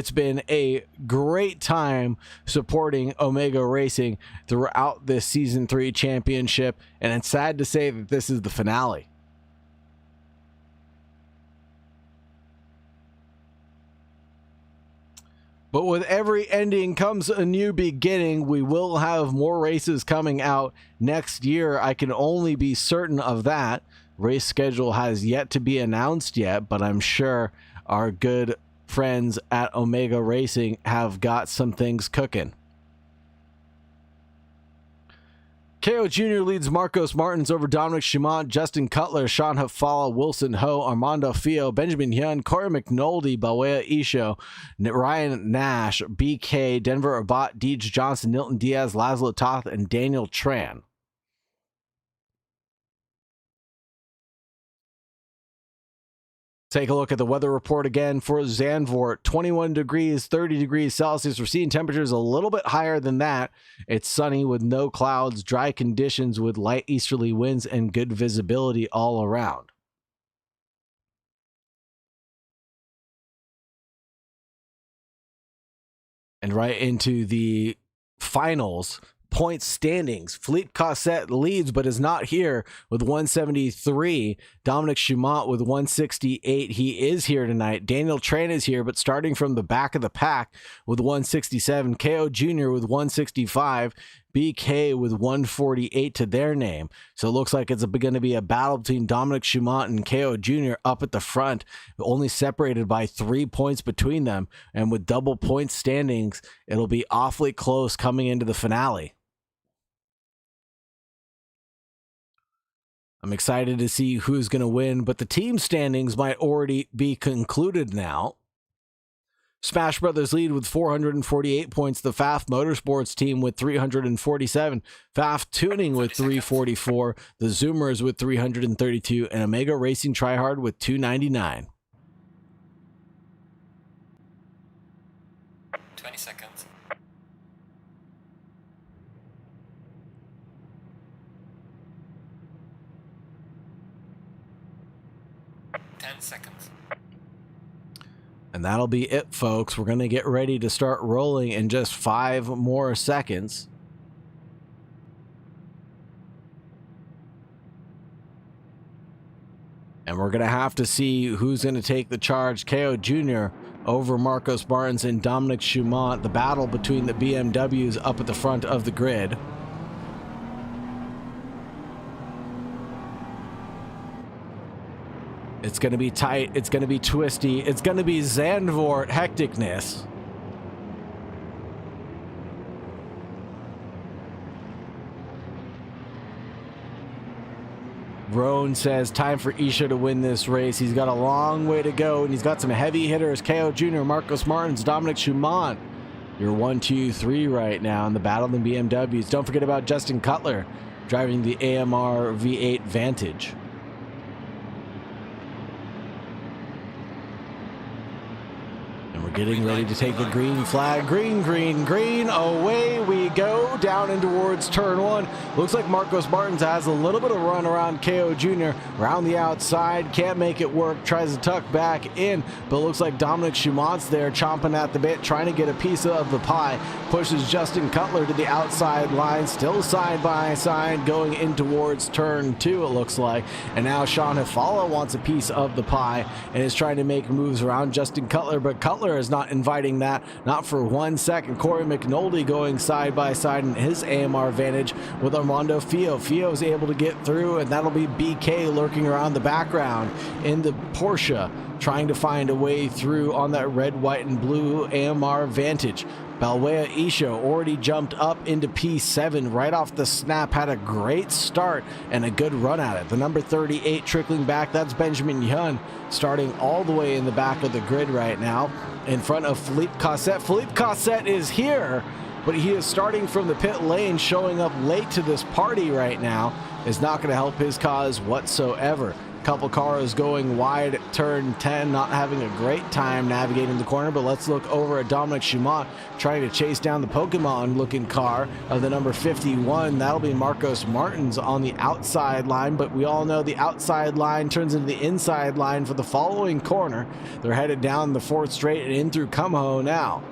It's been a great time supporting Omega Racing throughout this Season 3 championship, and it's sad to say that this is the finale. But with every ending comes a new beginning. We will have more races coming out next year. I can only be certain of that. Race schedule has yet to be announced yet, but I'm sure our good friends at Omega Racing have got some things cooking. KO Jr. leads Marcos Martins over Dominic Schumont, Justin Cutler, Sean Hafala, Wilson Ho, Armando Fio, Benjamin Hyun, Corey McNulty, Balwea Isho, Ryan Nash, BK, Denver Abbott, Deej Johnson, Nilton Diaz, Laszlo Toth, and Daniel Tran. Take a look at the weather report again for Zandvoort. 21 degrees, 30 degrees Celsius. We're seeing temperatures a little bit higher than that. It's sunny with no clouds, dry conditions with light easterly winds, and good visibility all around. And right into the finals. Point standings. Philippe Cosset leads but is not here with 173. Dominic Schumont with 168. He is here tonight. Daniel Tran is here, but starting from the back of the pack with 167. KO Jr. with 165. BK with 148 to their name. So it looks like it's going to be a battle between Dominic Schumont and KO Jr. up at the front, only separated by 3 points between them. And with double point standings, it'll be awfully close coming into the finale. I'm excited to see who's going to win, but the team standings might already be concluded now. Smash Brothers lead with 448 points. The Pfaff Motorsports team with 347. Pfaff Tuning with 344. The Zoomers with 332. And Omega Racing Tryhard with 299. 20 seconds. Seconds. And that'll be it, folks. We're going to get ready to start rolling in just 5 more seconds. And we're going to have to see who's going to take the charge. KO Jr. over Marcos Martins and Dominic Schumont. The battle between the BMWs up at the front of the grid. It's going to be tight. It's going to be twisty. It's going to be Zandvoort hecticness. Roan says time for Isha to win this race. He's got a long way to go, and he's got some heavy hitters. KO Jr., Marcos Martins, Dominic Schumont. You're 1, 2, 3 right now in the battle of the BMWs. Don't forget about Justin Cutler driving the AMR V8 Vantage. Getting ready to take the green flag. Green, green, green. Away we go down and towards turn 1. Looks like Marcos Martins has a little bit of run around KO Jr. around the outside. Can't make it work. Tries to tuck back in, but looks like Dominic Schumont's there chomping at the bit, trying to get a piece of the pie. Pushes Justin Cutler to the outside line. Still side by side going in towards turn 2, it looks like. And now Sean Hafala wants a piece of the pie and is trying to make moves around Justin Cutler, but Cutler is not inviting that, not for 1 second. Corey McNulty going side by side in his AMR Vantage with Armando Fio. Fio is able to get through, and that'll be BK lurking around the background in the Porsche, trying to find a way through on that red, white, and blue AMR Vantage. Balwea Isho already jumped up into P7 right off the snap, had a great start and a good run at it. The number 38 trickling back, that's Benjamin Hyun, starting all the way in the back of the grid right now in front of Philippe Cosset. Philippe Cosset is here, but he is starting from the pit lane, showing up late to this party right now is not going to help his cause whatsoever. Couple cars going wide at turn 10, not having a great time navigating the corner, but let's look over at Dominic Schumont trying to chase down the Pokemon looking car of the number 51. That'll be Marcos Martins on the outside line, but we all know the outside line turns into the inside line for the following corner. They're headed down the 4th straight and in through Cumho now.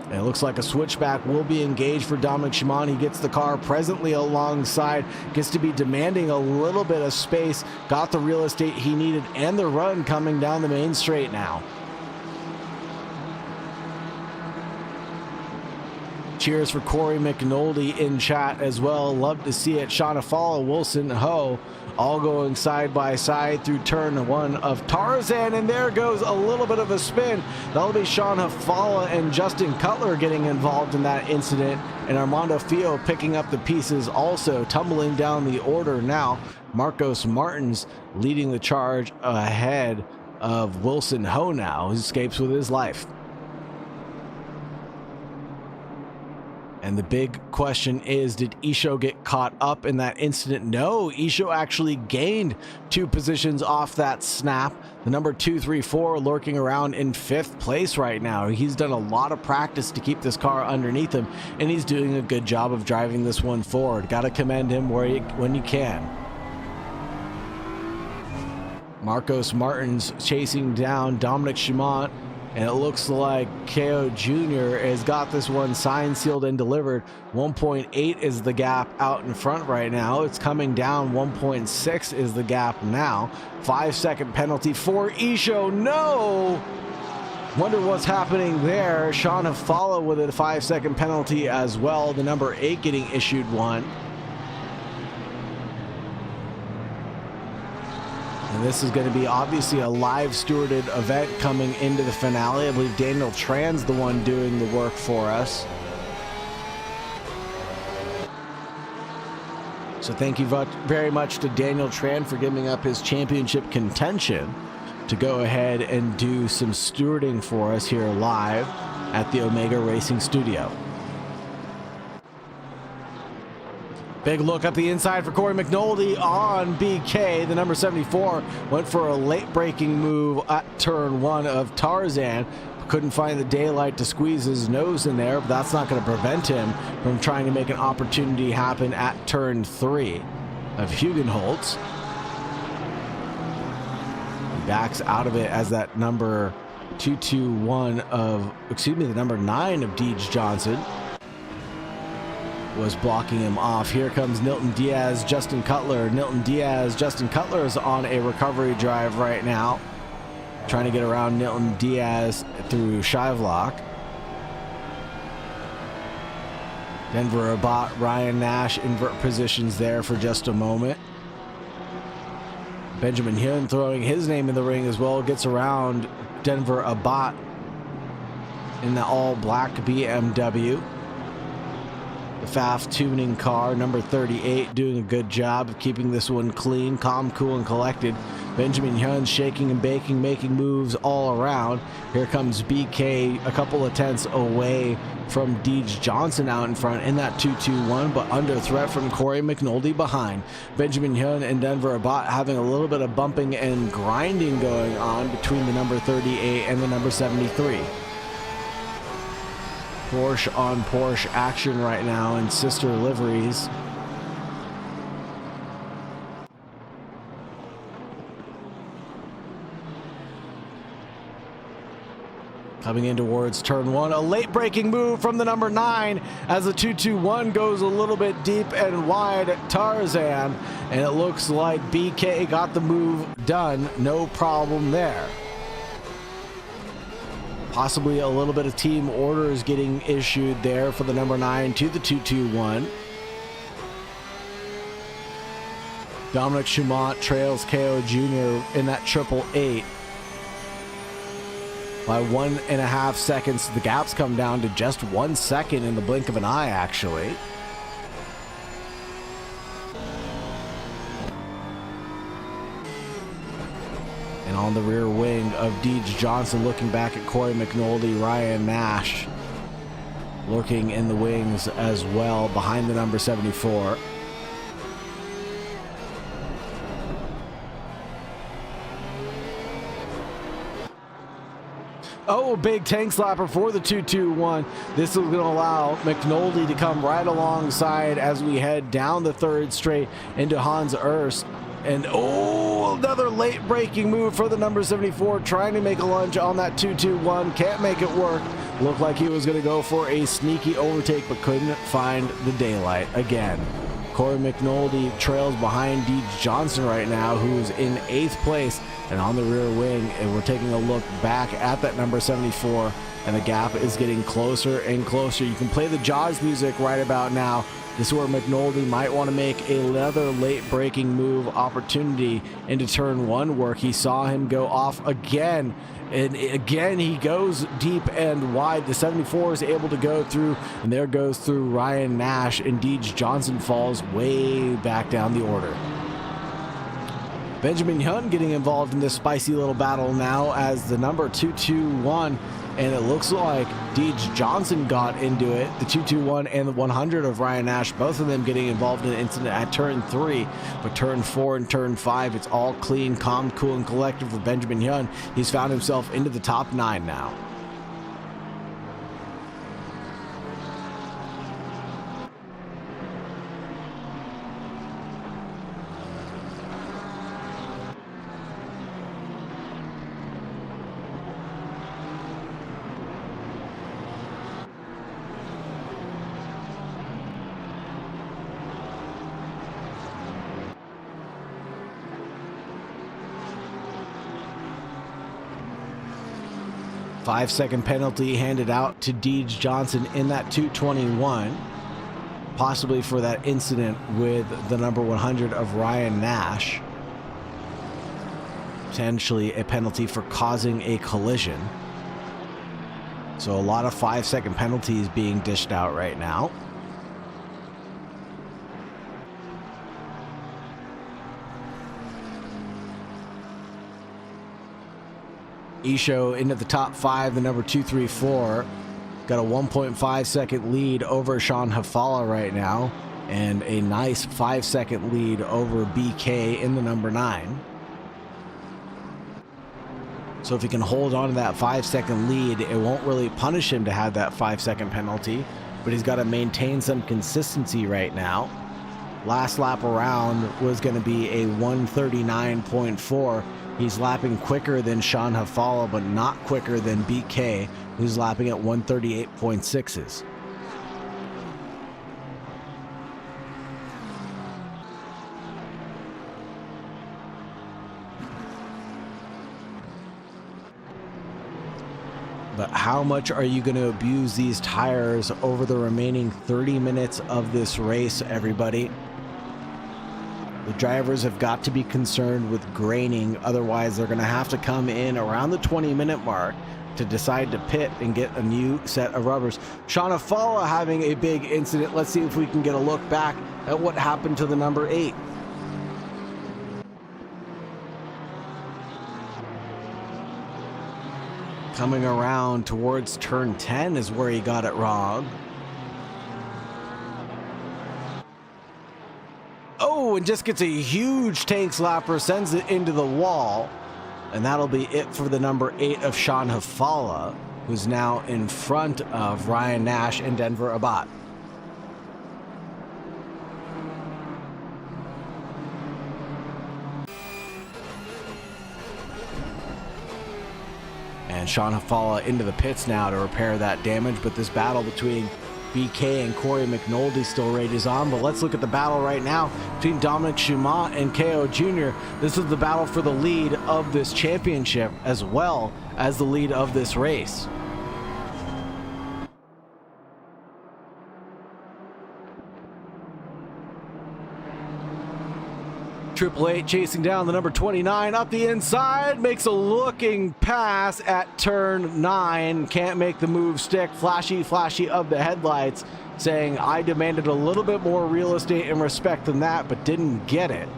And it looks like a switchback will be engaged for Dominic Schumont. He gets the car presently alongside, gets to be demanding a little bit of space, got the real estate he needed, and the run coming down the main straight now. Cheers for Corey McNulty in chat as well. Love to see it. Shauna Falla, Wilson Ho, all going side by side through turn 1 of Tarzan, and there goes a little bit of a spin. That'll be Shauna Falla and Justin Cutler getting involved in that incident, and Armando Fio picking up the pieces, also tumbling down the order now. Marcos Martins leading the charge ahead of Wilson Ho now, who escapes with his life. And the big question is, did Isho get caught up in that incident? No, Isho actually gained 2 positions off that snap. The number 234 lurking around in 5th place right now. He's done a lot of practice to keep this car underneath him, and he's doing a good job of driving this one forward. Got to commend him when you can. Marcos Martins chasing down Dominic Schumont. And it looks like KO Jr. has got this one signed, sealed, and delivered. 1.8 is the gap out in front right now. It's coming down. 1.6 is the gap now. 5-second penalty for Isho. No! Wonder what's happening there. Shauna Falla with a 5-second penalty as well. The number 8 getting issued one. And this is going to be obviously a live stewarded event coming into the finale. I believe Daniel Tran's the one doing the work for us. So thank you very much to Daniel Tran for giving up his championship contention to go ahead and do some stewarding for us here live at the Omega Racing Studio. Big look up the inside for Corey McNulty on BK. The number 74 went for a late braking move at turn 1 of Tarzan. Couldn't find the daylight to squeeze his nose in there, but that's not going to prevent him from trying to make an opportunity happen at turn 3 of Hugenholtz. He backs out of it as that number 221 of, the number 9 of Deej Johnson was blocking him off. Here comes Nilton Diaz, Justin Cutler. Nilton Diaz, Justin Cutler is on a recovery drive right now, trying to get around Nilton Diaz through Shivlock. Denver Abbott, Ryan Nash invert positions there for just a moment. Benjamin Hyun throwing his name in the ring as well, gets around Denver Abbott in the all black BMW. The Pfaff tuning car, number 38, doing a good job of keeping this one clean, calm, cool, and collected. Benjamin Hyun shaking and baking, making moves all around. Here comes BK, a couple of tenths away from Deej Johnson out in front in that 221, but under threat from Corey McNulty behind. Benjamin Hyun and Denver Abbott having a little bit of bumping and grinding going on between the number 38 and the number 73. Porsche on Porsche action right now in sister liveries. Coming in towards turn 1, a late braking move from the number 9 as the 221 goes a little bit deep and wide at Tarzan, and it looks like BK got the move done, no problem there. Possibly a little bit of team orders getting issued there for the number 9 to the 221. Dominic Schumont trails KO Jr. in that 888 by 1.5 seconds. The gaps come down to just 1 second in the blink of an eye, actually. And on the rear wing of Deej Johnson, looking back at Corey McNulty, Ryan Nash lurking in the wings as well behind the number 74. Oh, big tank slapper for the 2-2-1. This is going to allow McNulty to come right alongside as we head down the third straight into Hans Erst. And oh, another late breaking move for the number 74, trying to make a lunge on that 2-2-1. Can't make it work. Looked like he was going to go for a sneaky overtake, but couldn't find the daylight again. Corey McNulty trails behind Deej Johnson right now, who's in 8th place and on the rear wing. And we're taking a look back at that number 74, and the gap is getting closer and closer. You can play the Jaws music right about now. This is where McNulty might want to make another late breaking move opportunity into turn 1 work. He saw him go off again. And again, he goes deep and wide. The 74 is able to go through, and there goes through Ryan Nash, and Deej Johnson falls way back down the order. Benjamin Hyun getting involved in this spicy little battle now as the number 2-2-1, and it looks like Deej Johnson got into it. The 2-2-1 and the 100 of Ryan Nash, both of them getting involved in an incident at turn 3, but turn 4 and turn 5, it's all clean, calm, cool, and collected for Benjamin Hyun. He's found himself into the top 9 now. Five-second penalty handed out to Deej Johnson in that 221, possibly for that incident with the number 100 of Ryan Nash. Potentially a penalty for causing a collision. So a lot of 5-second penalties being dished out right now. Isho into the top 5, the number 234. Got a 1.5 second lead over Sean Hafala right now, and a nice 5-second lead over BK in the number 9. So if he can hold on to that 5-second lead, it won't really punish him to have that 5-second penalty, but he's got to maintain some consistency right now. Last lap around was going to be a 139.4. He's lapping quicker than Sean Hafala, but not quicker than BK, who's lapping at 138.6s. But how much are you going to abuse these tires over the remaining 30 minutes of this race, everybody? The drivers have got to be concerned with graining, otherwise they're going to have to come in around the 20-minute mark to decide to pit and get a new set of rubbers. Sean Hafala having a big incident. Let's see if we can get a look back at what happened to the number 8. Coming around towards turn 10 is where he got it wrong. Oh, and just gets a huge tank slapper, sends it into the wall. And that'll be it for the number 8 of Sean Hafala, who's now in front of Ryan Nash and Denver Abad. And Sean Hafala into the pits now to repair that damage, but this battle between BK and Corey McNulty still rages on. But let's look at the battle right now between Dominic Schumont and KO Jr. This is the battle for the lead of this championship as well as the lead of this race. Triple Eight chasing down the number 29 up the inside, makes a looking pass at turn 9, can't make the move stick. Flashy of the headlights saying, I demanded a little bit more real estate and respect than that, but didn't get it.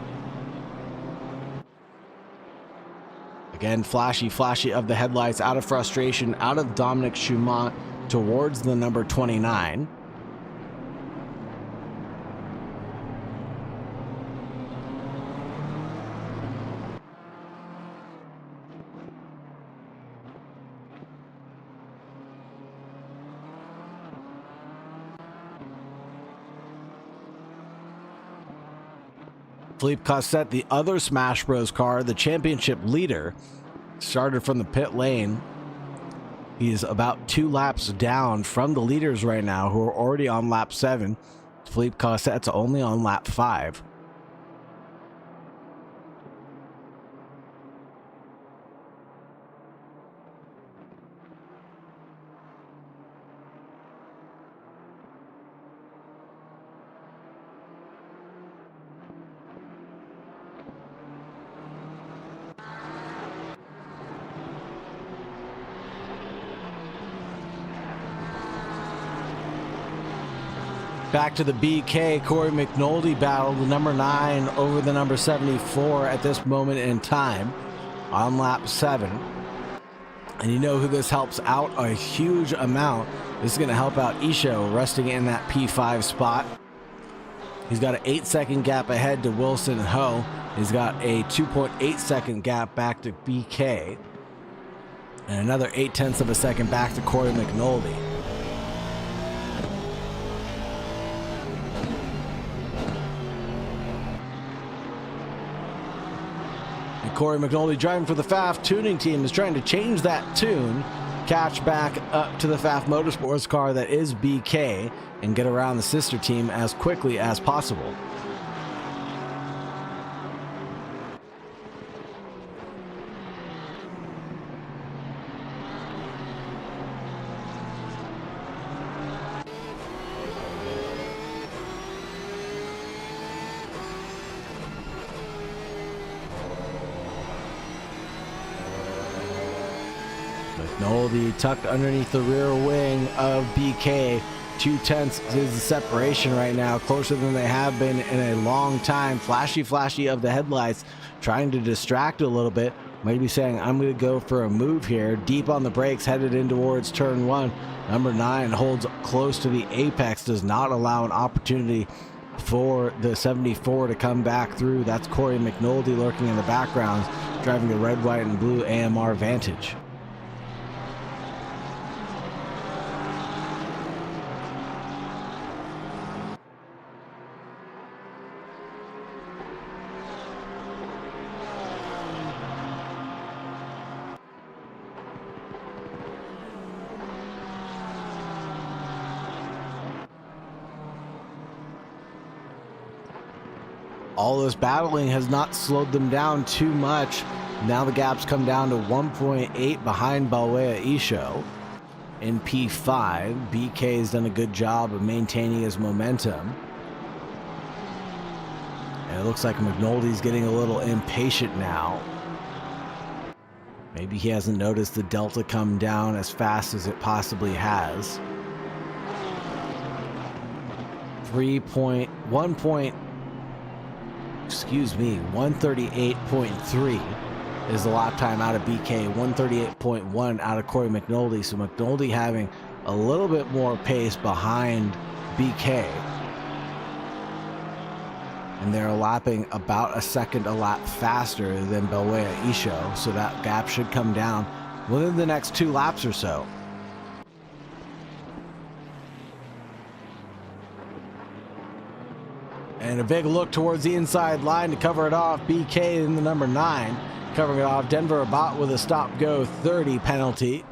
Again, flashy of the headlights, out of frustration, out of Dominic Schumont towards the number 29. Philippe Cosset, the other Smash Bros car, the championship leader, started from the pit lane. He's about 2 laps down from the leaders right now, who are already on lap 7. Philippe Cosset's only on lap 5. Back to the BK, Corey McNulty battle, the number 9 over the number 74 at this moment in time on lap 7. And you know who this helps out a huge amount. This is going to help out Isho, resting in that P5 spot. He's got an 8-second gap ahead to Wilson Ho. He's got a 2.8-second gap back to BK. And another 0.8 of a second back to Corey McNulty. Corey McNulty, driving for the Pfaff tuning team, is trying to change that tune, catch back up to the Pfaff Motorsports car that is BK, and get around the sister team as quickly as possible. McNulty tucked underneath the rear wing of BK. 0.2 is the separation right now, closer than they have been in a long time. Flashy of the headlights, trying to distract a little bit. Maybe saying, I'm going to go for a move here. Deep on the brakes, headed in towards turn 1. Number 9 holds close to the apex, does not allow an opportunity for the 74 to come back through. That's Corey McNulty lurking in the background, driving the red, white, and blue AMR Vantage. All this battling has not slowed them down too much. Now the gap's come down to 1.8 behind Balwea Isho in P5. BK has done a good job of maintaining his momentum. And it looks like McNulty's getting a little impatient now. Maybe he hasn't noticed the delta come down as fast as it possibly has. 138.3 is the lap time out of BK, 138.1 out of Corey McNulty. So McNulty having a little bit more pace behind BK. And they're lapping about a second a lap faster than Balwea Isho. So that gap should come down within the next 2 laps or so. And a big look towards the inside line to cover it off. BK in the number 9. Covering it off. Denver Abbott with a stop-go 30 penalty.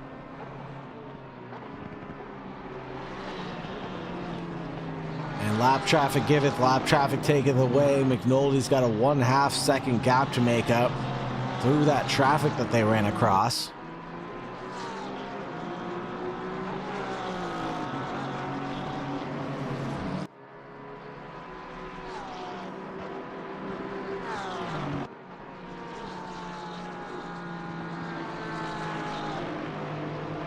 And lap traffic giveth, lap traffic taketh away. McNulty's got a 1/2 second gap to make up through that traffic that they ran across.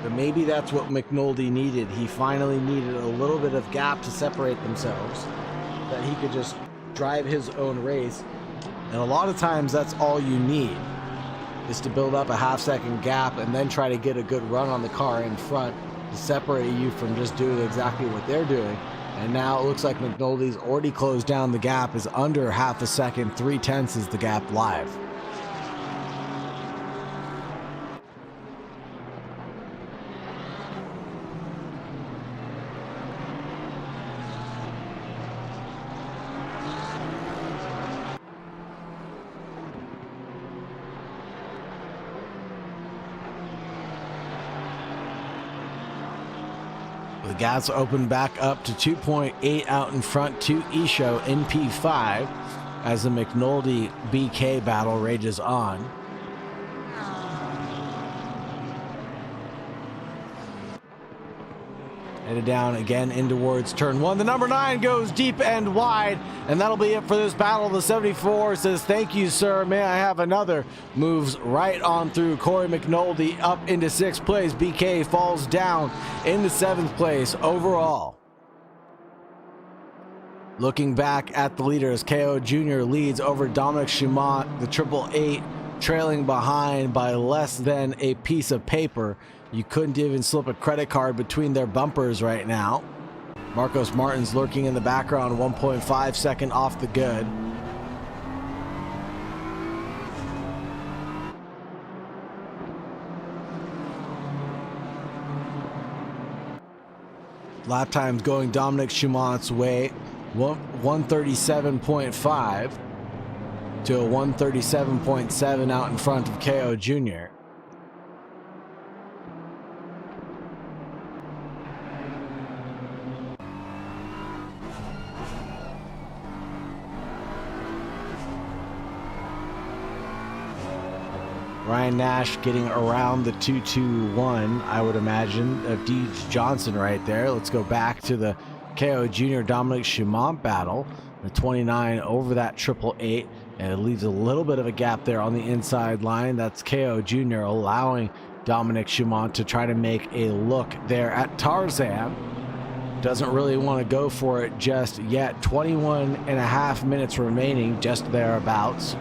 But maybe that's what McNulty needed. He finally needed a little bit of gap to separate themselves, that he could just drive his own race. And a lot of times that's all you need, is to build up a 1/2 second gap and then try to get a good run on the car in front to separate you from just doing exactly what they're doing. And now it looks like McNulty's already closed down the gap, is under 1/2 second. 0.3 is the gap live. gaps open back up to 2.8 out in front to Isho in P5 as the McNulty BK battle rages on. Headed down again in towards turn 1. The number 9 goes deep and wide, and that'll be it for this battle. The 74 says, "Thank you, sir. May I have another?" Moves right on through Corey McNulty up into 6th place. BK falls down into 7th place overall. Looking back at the leaders, KO Jr. leads over Dominic Schumont, the 888, trailing behind by less than a piece of paper. You couldn't even slip a credit card between their bumpers right now. Marcos Martin's lurking in the background, 1.5 second off the good. Lap times going Dominic Schumont's way, 137.5 to a 137.7 out in front of KO Jr. Ryan Nash getting around the 221, I would imagine, of Deej Johnson right there. Let's go back to the KO Jr. Dominic Schumont battle. The 29 over that 888, and it leaves a little bit of a gap there on the inside line. That's KO Jr. allowing Dominic Schumont to try to make a look there at Tarzan. Doesn't really want to go for it just yet. 21.5 minutes remaining, just thereabouts.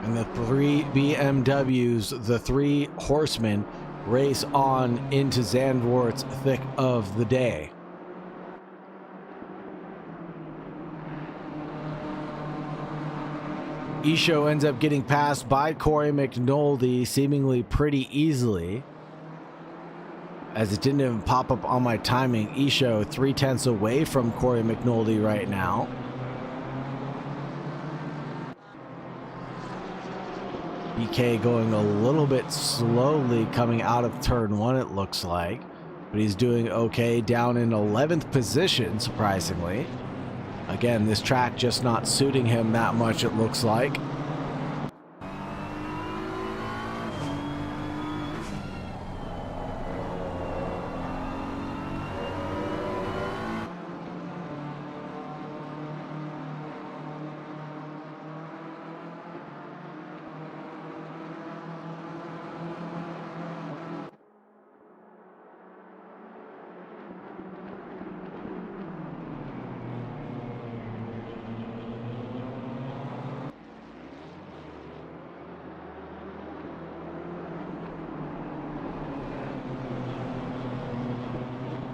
And the 3 BMWs, the 3 horsemen, race on into Zandvoort's thick of the day. Isho ends up getting passed by Corey McNulty seemingly pretty easily, as it didn't even pop up on my timing. Isho 3/10 away from Corey McNulty right now. BK going a little bit slowly coming out of turn 1, it looks like, but he's doing okay, down in 11th position, surprisingly. Again, this track just not suiting him that much, it looks like.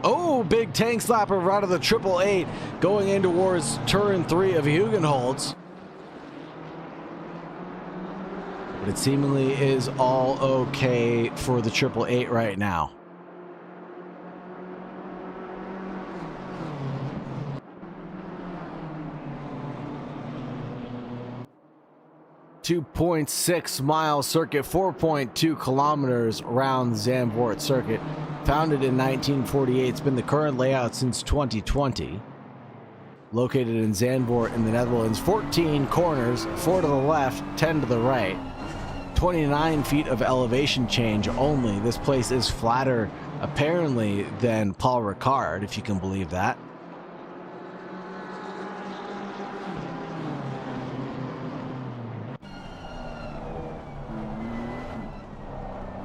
Oh, big tank slapper right of the 888 going in towards turn 3 of Hugenholtz. But it seemingly is all okay for the 888 right now. .6 mile circuit, 4.2 kilometers around Zandvoort Circuit. Founded in 1948, it's been the current layout since 2020. Located in Zandvoort in the Netherlands, 14 corners, 4 to the left, 10 to the right. 29 feet of elevation change only. This place is flatter, apparently, than Paul Ricard, if you can believe that.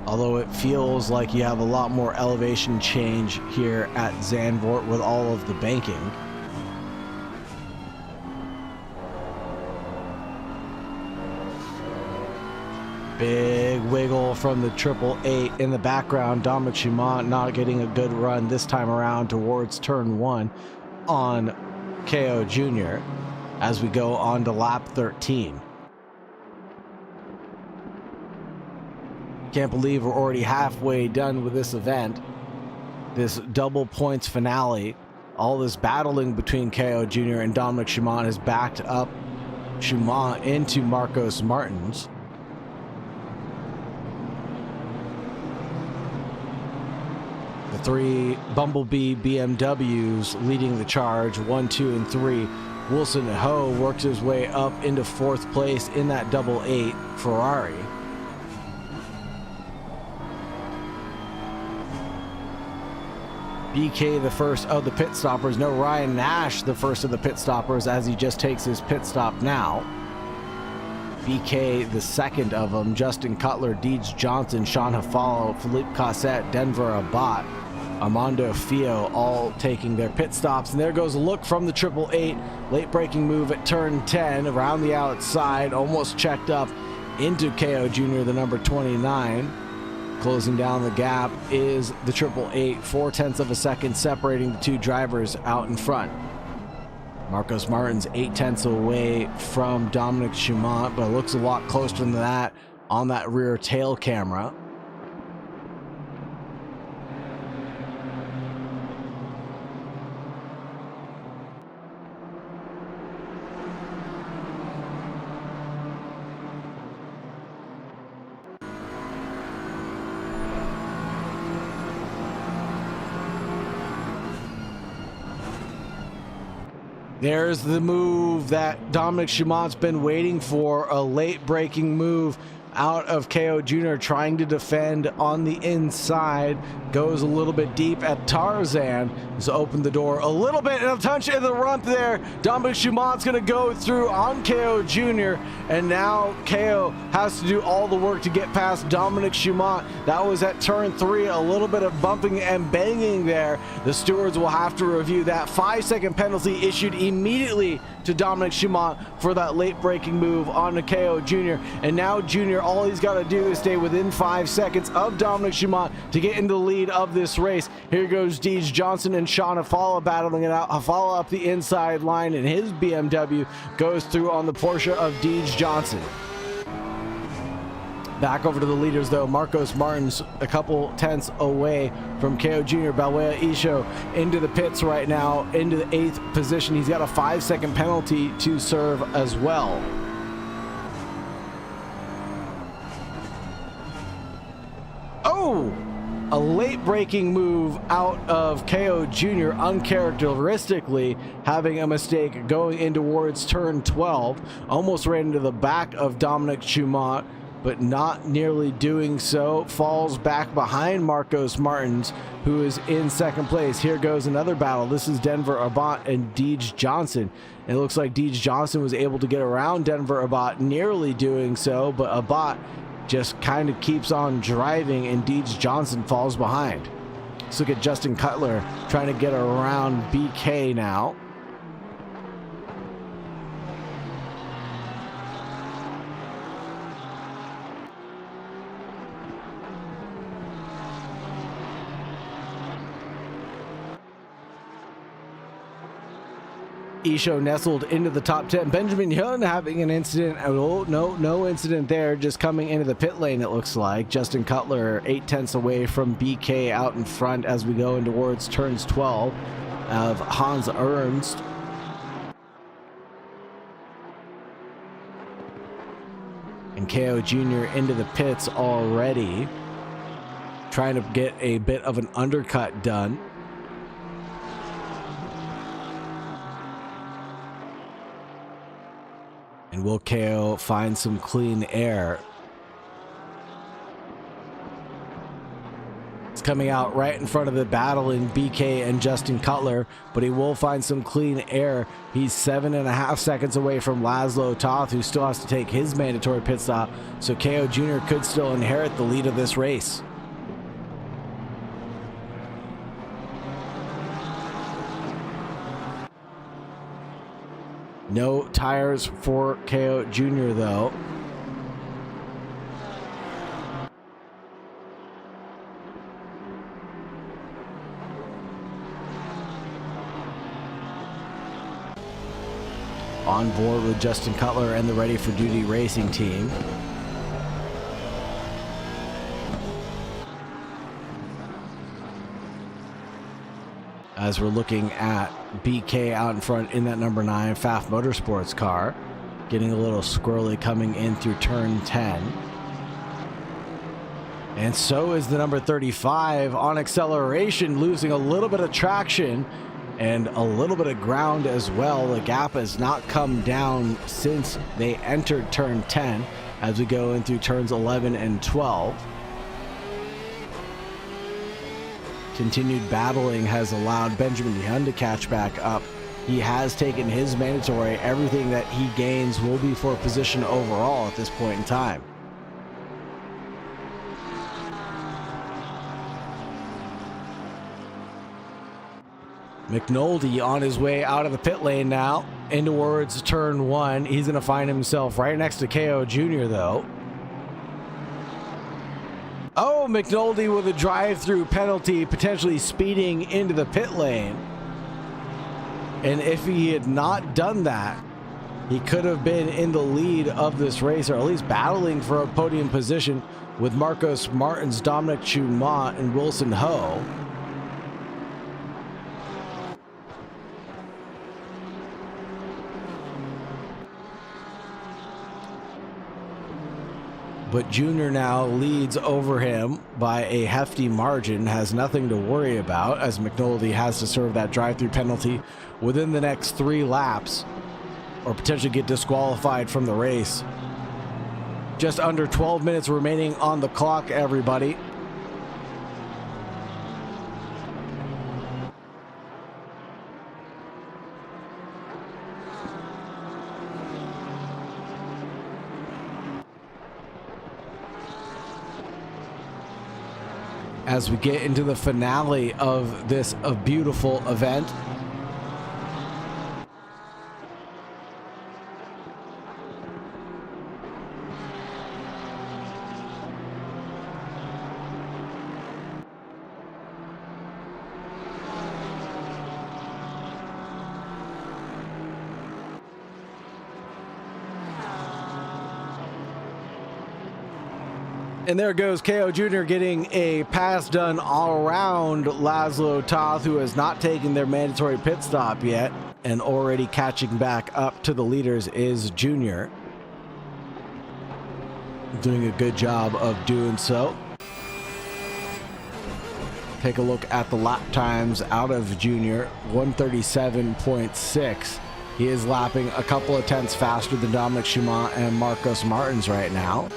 Although it feels like you have a lot more elevation change here at Zandvoort with all of the banking. Big wiggle from the 888 in the background. Dominic Schumont not getting a good run this time around towards turn 1 on KO Jr. as we go on to lap 13. Can't believe we're already halfway done with this event, this double points finale All this battling between KO Jr. and Dominic Schumann has backed up Schumann into Marcos Martins. The three Bumblebee BMWs leading the charge, 1, 2, and 3. Wilson Ho works his way up into 4th place in that double 8 Ferrari. BK the first of the pit stoppers. No, Ryan Nash the first of the pit stoppers as he just takes his pit stop now. BK the second of them. Justin Cutler, Deej Johnson, Sean Hafalo, Philippe Cossette, Denver Abbat, Armando Fio all taking their pit stops. And there goes a look from the 888. Late braking move at turn 10 around the outside, almost checked up into KO Jr., the number 29. Closing down the gap is the 888, 0.4 of a second separating the two drivers out in front. Marcos Martins 0.8 away from Dominic Schumann, but it looks a lot closer than that on that rear tail camera. There's the move that Dominic Schumann's been waiting for, a late braking move out of KO Jr. trying to defend on the inside. Goes a little bit deep at Tarzan. Has opened the door a little bit and a touch in the rump there. Dominic Schumann's going to go through on KO Jr. And now KO has to do all the work to get past Dominic Schumann. That was at turn 3, a little bit of bumping and banging there. The stewards will have to review that. 5-second penalty issued immediately to Dominic Schumann for that late braking move on to KO Jr. And now Jr., all he's got to do is stay within 5 seconds of Dominic Schumann to get into the lead of this race. Here goes Deej Johnson and Sean Hafala battling it out. Hafala up the inside line, and his BMW goes through on the Porsche of Deej Johnson. Back over to the leaders though. Marcos Martins a couple tenths away from KO Jr. Balwea Isho into the pits right now, into the 8th position. He's got a 5-second penalty to serve as well. Oh! A late braking move out of KO Jr. uncharacteristically having a mistake going in towards turn 12. Almost ran into the back of Dominic Schumann, but not nearly doing so. Falls back behind Marcos Martins, who is in 2nd place. Here goes another battle. This is Denver Abbat and Deej Johnson. It looks like Deej Johnson was able to get around Denver Abbat, nearly doing so, but Abbat just kind of keeps on driving and Deej Johnson falls behind. Let's look at Justin Cutler trying to get around BK now. Isho nestled into the top 10. Benjamin Hyun having an incident. Oh, no incident there. Just coming into the pit lane, it looks like. Justin Cutler 0.8 away from BK out in front as we go in towards turns 12 of Hans Ernst. And KO Jr. into the pits already, trying to get a bit of an undercut done. And will KO find some clean air? It's coming out right in front of the battle in BK and Justin Cutler, but he will find some clean air. He's 7.5 seconds away from Laszlo Toth, who still has to take his mandatory pit stop. So KO Jr. could still inherit the lead of this race. No tires for KO Jr. though. On board with Justin Cutler and the Ready for Duty Racing team. as we're looking at BK out in front in that number 9 Pfaff Motorsports car, getting a little squirrely coming in through turn 10. And so is the number 35 on acceleration, losing a little bit of traction and a little bit of ground as well. The gap has not come down since they entered turn 10 as we go in through turns 11 and 12. Continued battling has allowed Benjamin Young to catch back up. He has taken his mandatory. Everything that he gains will be for position overall at this point in time. McNulty on his way out of the pit lane now, in towards turn 1. He's going to find himself right next to KO Jr. though. Oh, McNulty with a drive-through penalty, potentially speeding into the pit lane. And if he had not done that, he could have been in the lead of this race, or at least battling for a podium position with Marcos Martins, Dominic Chumont, and Wilson Ho. But Junior now leads over him by a hefty margin, has nothing to worry about, as McNulty has to serve that drive-through penalty within the next 3 laps, or potentially get disqualified from the race. Just under 12 minutes remaining on the clock, everybody. As we get into the finale of this beautiful event. And there goes KO Jr. getting a pass done all around Laszlo Toth, who has not taken their mandatory pit stop yet, and already catching back up to the leaders is Junior. Doing a good job of doing so. Take a look at the lap times out of Junior, 137.6. He is lapping a couple of tenths faster than Dominic Chumont and Marcos Martins right now.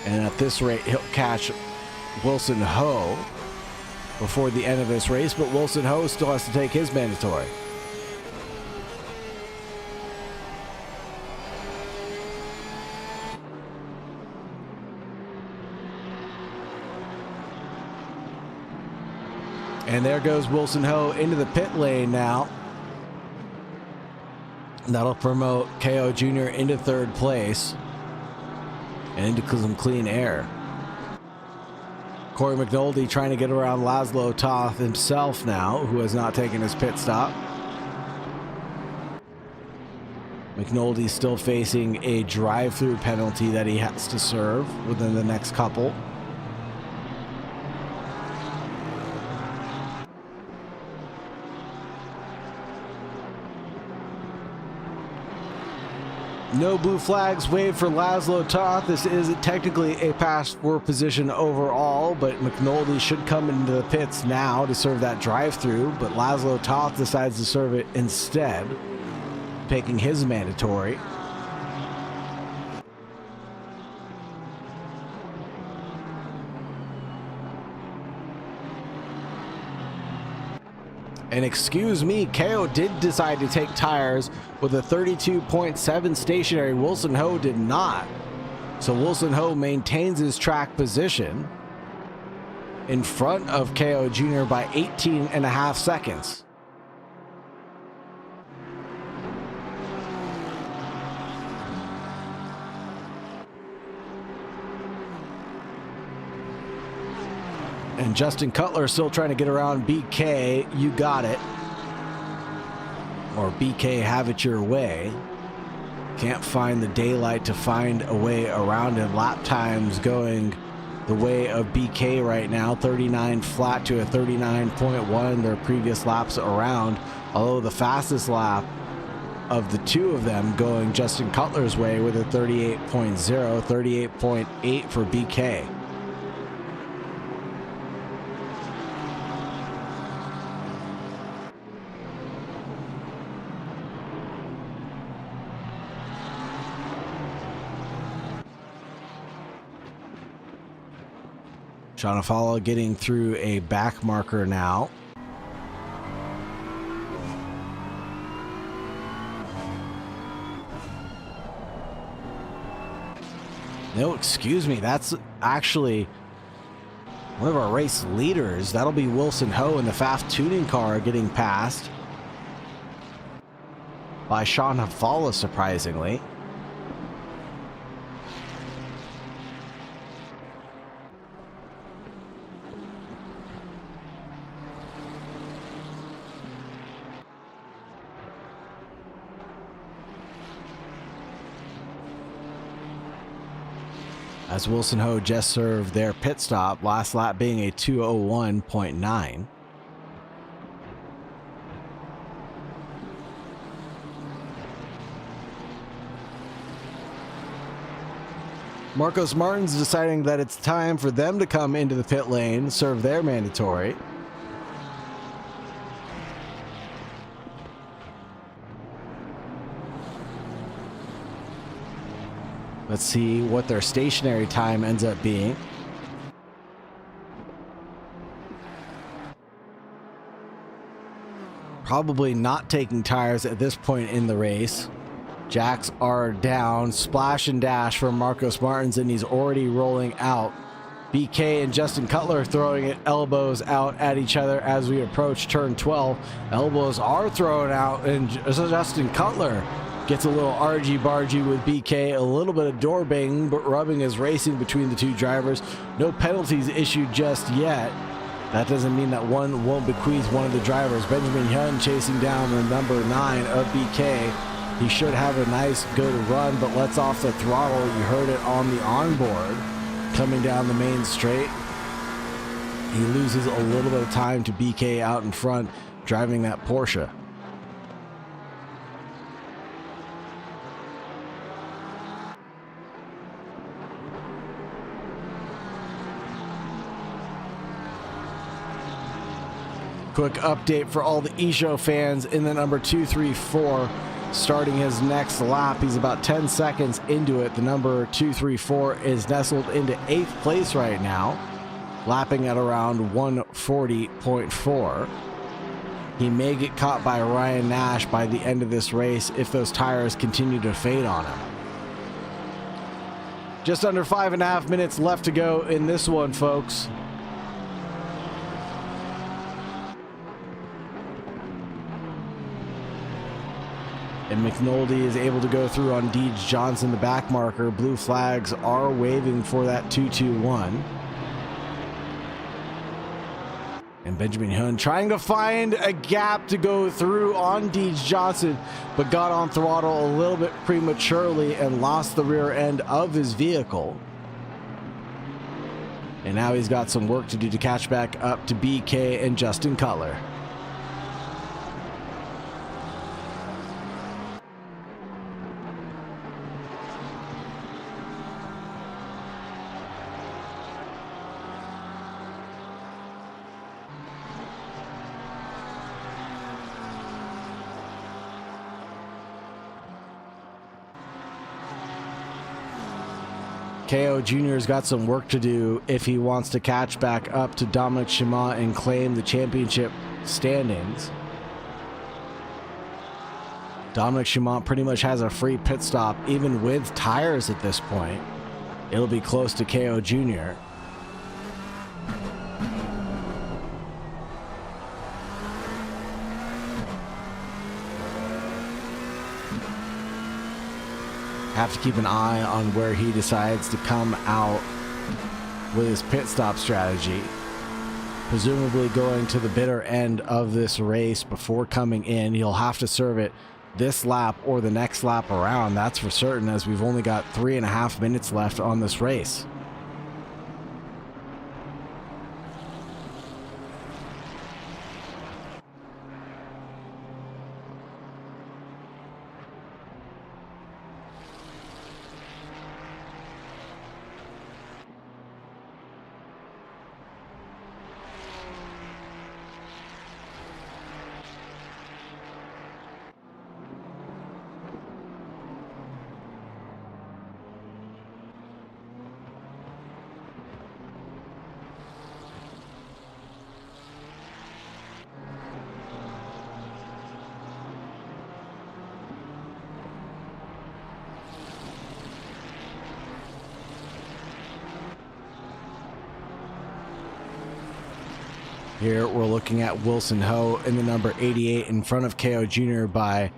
And at this rate, he'll catch Wilson Ho before the end of this race, but Wilson Ho still has to take his mandatory. And there goes Wilson Ho into the pit lane now. That'll promote KO Jr. into 3rd place and into some clean air. Corey McNulty trying to get around Laszlo Toth himself now, who has not taken his pit stop. McNulty still facing a drive-through penalty that he has to serve within the next couple. No blue flags waved for Laszlo Toth. This is technically a pass for position overall, but McNulty should come into the pits now to serve that drive-through, but Laszlo Toth decides to serve it instead, taking his mandatory. And excuse me, KO did decide to take tires with a 32.7 stationary. Wilson Ho did not. So Wilson Ho maintains his track position in front of KO Jr. by 18.5 seconds. And Justin Cutler still trying to get around BK. You got it. Or BK, have it your way. Can't find the daylight to find a way around him. Lap times going the way of BK right now. 39 flat to a 39.1 their previous laps around, although the fastest lap of the two of them going Justin Cutler's way with a 38.0, 38.8 for BK. Shanafala getting through a back marker now. No, excuse me, that's actually one of our race leaders. That'll be Wilson Ho in the fast tuning car getting passed by Shanafala, surprisingly. As Wilson Ho just served their pit stop, last lap being a 2:01.9. Marcos Martin's deciding that it's time for them to come into the pit lane, serve their mandatory. Let's see what their stationary time ends up being. Probably not taking tires at this point in the race. Jacks are down, splash and dash for Marcos Martins, and he's already rolling out. BK and Justin Cutler throwing it elbows out at each other as we approach turn 12. Elbows are thrown out, and Justin Cutler gets a little argy-bargy with BK, a little bit of door banging, but rubbing is racing between the two drivers. No penalties issued just yet. That doesn't mean that one won't bequeath one of the drivers. Benjamin Hyun chasing down the number 9 of BK. He should have a nice, good run, but lets off the throttle. You heard it on the onboard coming down the main straight. He loses a little bit of time to BK out in front, driving that Porsche. Quick update for all the eShow fans in the number 234 starting his next lap. He's about 10 seconds into it. The number 234 is nestled into 8th place right now, lapping at around 140.4. He may get caught by Ryan Nash by the end of this race if those tires continue to fade on him. Just under 5.5 minutes left to go in this one, folks. And McNulty is able to go through on Deej Johnson, the back marker. Blue flags are waving for that 2-2-1. And Benjamin Hyun trying to find a gap to go through on Deej Johnson, but got on throttle a little bit prematurely and lost the rear end of his vehicle. And now he's got some work to do to catch back up to BK and Justin Cutler. KO Jr.'s got some work to do if he wants to catch back up to Dominic Chimont and claim the championship standings. Dominic Chimont pretty much has a free pit stop, even with tires at this point. It'll be close to KO Jr. Have to keep an eye on where he decides to come out with his pit stop strategy. Presumably going to the bitter end of this race before coming in. He'll have to serve it this lap or the next lap around, that's for certain, as we've only got 3.5 minutes left on this race. Here we're looking at Wilson Ho in the number 88 in front of KO Jr. by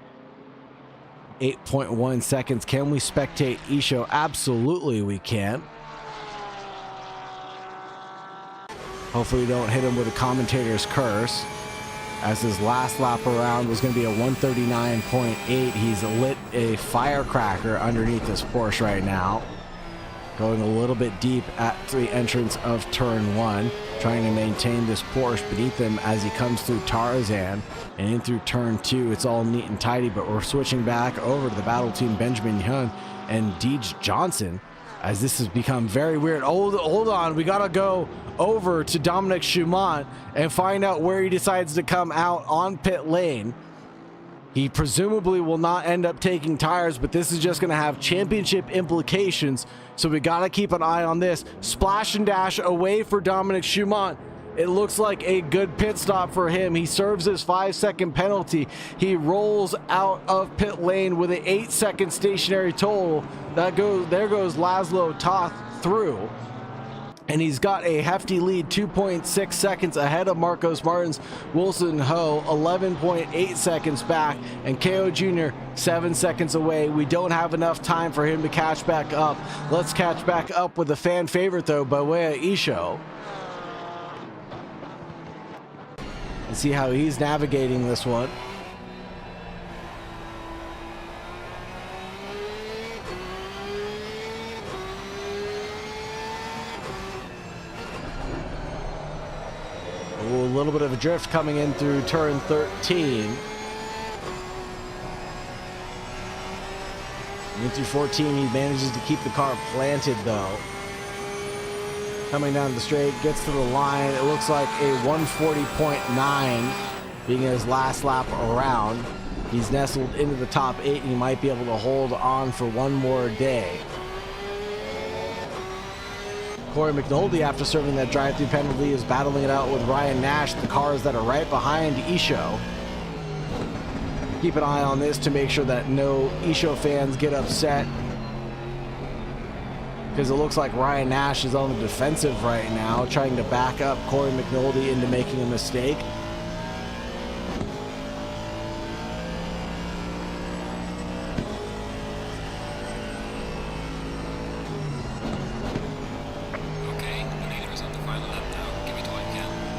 8.1 seconds. Can we spectate Isho? Absolutely we can. Hopefully we don't hit him with a commentator's curse, as his last lap around was going to be a 139.8. He's lit a firecracker underneath this Porsche right now. Going a little bit deep at the entrance of turn 1, trying to maintain this Porsche beneath him as he comes through Tarzan and in through turn 2. It's all neat and tidy, but we're switching back over to the battle team Benjamin Hyun and Deej Johnson, as this has become very weird. Hold on, we gotta go over to Dominic Schumont and find out where he decides to come out on pit lane. He presumably will not end up taking tires, but this is just going to have championship implications, so we got to keep an eye on this. Splash and dash away for Dominic Schumont. It looks like a good pit stop for him. He serves his 5-second penalty. He rolls out of pit lane with an 8-second stationary total. There goes Laszlo Toth through. And he's got a hefty lead, 2.6 seconds ahead of Marcos Martins. Wilson Ho, 11.8 seconds back, and KO Jr., 7 seconds away. We don't have enough time for him to catch back up. Let's catch back up with the fan favorite, though, Bawea Isho. And see how he's navigating this one. A little bit of a drift coming in through turn 13. In through 14, he manages to keep the car planted, though. Coming down the straight, gets to the line. It looks like a 140.9 being his last lap around. He's nestled into the top 8, and he might be able to hold on for one more day. Corey McNulty, after serving that drive-through penalty, is battling it out with Ryan Nash, the cars that are right behind Isho. Keep an eye on this to make sure that no Isho fans get upset, because it looks like Ryan Nash is on the defensive right now, trying to back up Corey McNulty into making a mistake.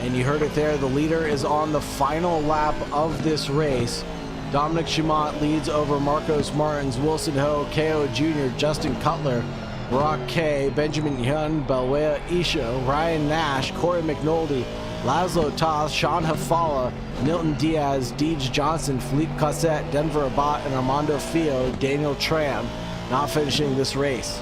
And you heard it there, the leader is on the final lap of this race. Dominic Schumont leads over Marcos Martins, Wilson Ho, KO Jr., Justin Cutler, Brock K, Benjamin Hyun, Bawea Isho, Ryan Nash, Corey McNulty, Laszlo Toth, Sean Hafala, Milton Diaz, Deej Johnson, Philippe Cossette, Denver Abbott, and Armando Fio, Daniel Tram, not finishing this race.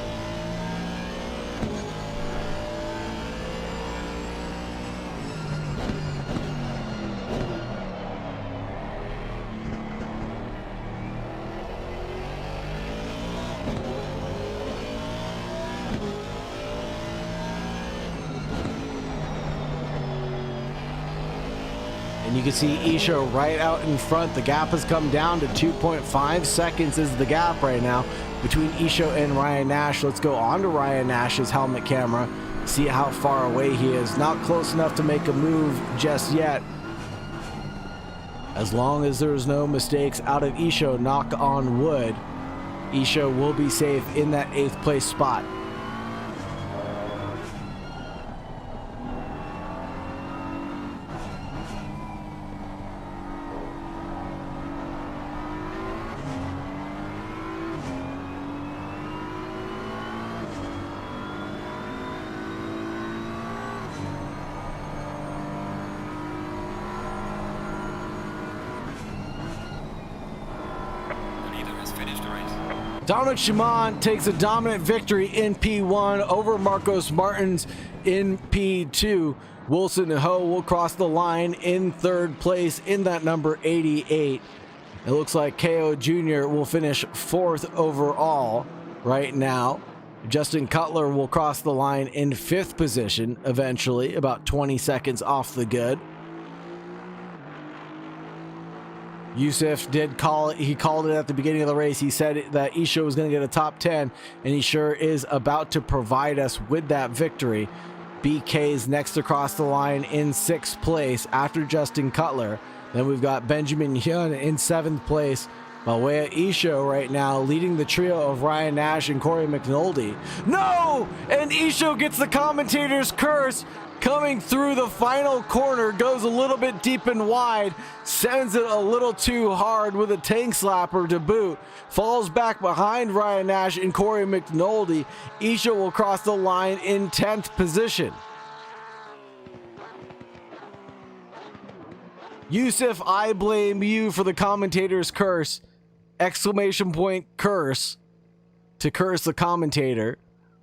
And you can see Isho right out in front. The gap has come down to 2.5 seconds is the gap right now between Isho and Ryan Nash. Let's go on to Ryan Nash's helmet camera, see how far away he is. Not close enough to make a move just yet. As long as there's no mistakes out of Isho, knock on wood, Isho will be safe in that 8th place spot. Dominic Schumont takes a dominant victory in P1 over Marcos Martins in P2. Wilson Ho will cross the line in 3rd place in that number 88. It looks like KO Jr. will finish 4th overall right now. Justin Cutler will cross the line in 5th position eventually, about 20 seconds off the good. Yusuf did call it. He called it at the beginning of the race. He said that Isho was going to get a top 10, and he sure is about to provide us with that victory. BK's next across the line in 6th place after Justin Cutler. Then we've got Benjamin Hyun in 7th place. Balwea Isho right now leading the trio of Ryan Nash and Corey McNulty. No! And Isho gets the commentator's curse. Coming through the final corner, goes a little bit deep and wide, sends it a little too hard with a tank slapper to boot, falls back behind Ryan Nash and Corey McNulty. Isho will cross the line in 10th position. Yusuf, I blame you for the commentator's curse. Exclamation point curse to curse the commentator,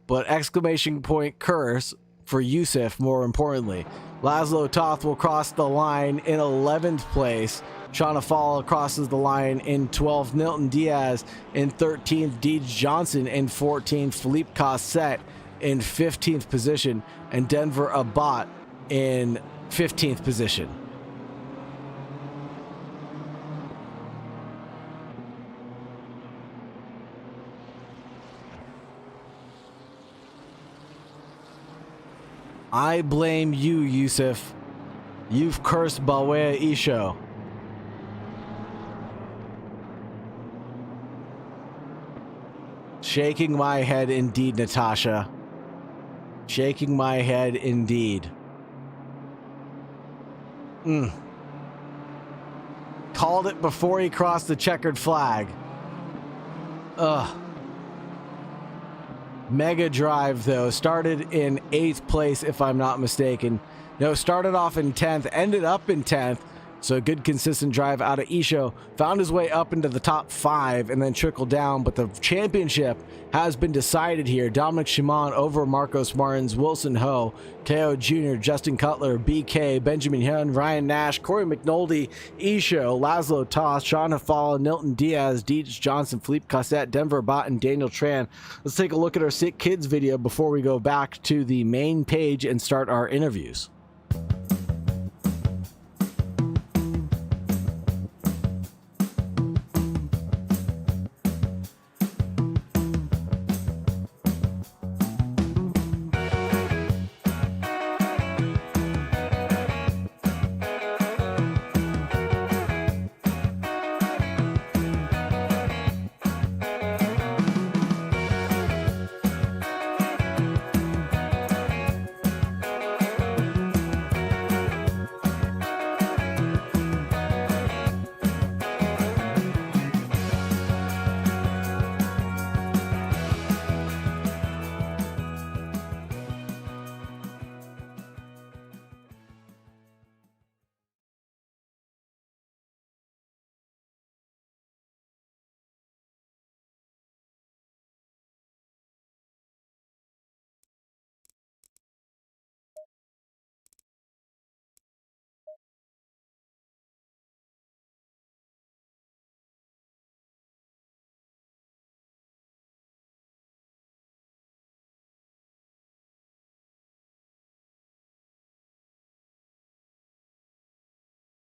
but exclamation point curse for Yusuf, more importantly. Laszlo Toth will cross the line in 11th place. Shauna Fall crosses the line in 12th. Nilton Diaz in 13th. Deej Johnson in 14th. Philippe Cossette in 15th position. And Denver Abbott in 15th position. I blame you, Yusuf. You've cursed Balwea Isho. Shaking my head indeed, Natasha. Shaking my head indeed. Called it before he crossed the checkered flag. Ugh. Mega Drive, though, started in 8th place, if I'm not mistaken. No, started off in 10th, ended up in 10th. So a good consistent drive out of Isho. Found his way up into the top 5 and then trickled down. But the championship has been decided here. Dominic Shimon over Marcos Martins, Wilson Ho, KO Jr., Justin Cutler, BK, Benjamin Hyun, Ryan Nash, Corey McNulty, Isho, Laszlo Toth, Sean Hafala, Nilton Diaz, Deej Johnson, Philippe Cossette, Denver Abbott, and Daniel Tran. Let's take a look at our Sick Kids video before we go back to the main page and start our interviews.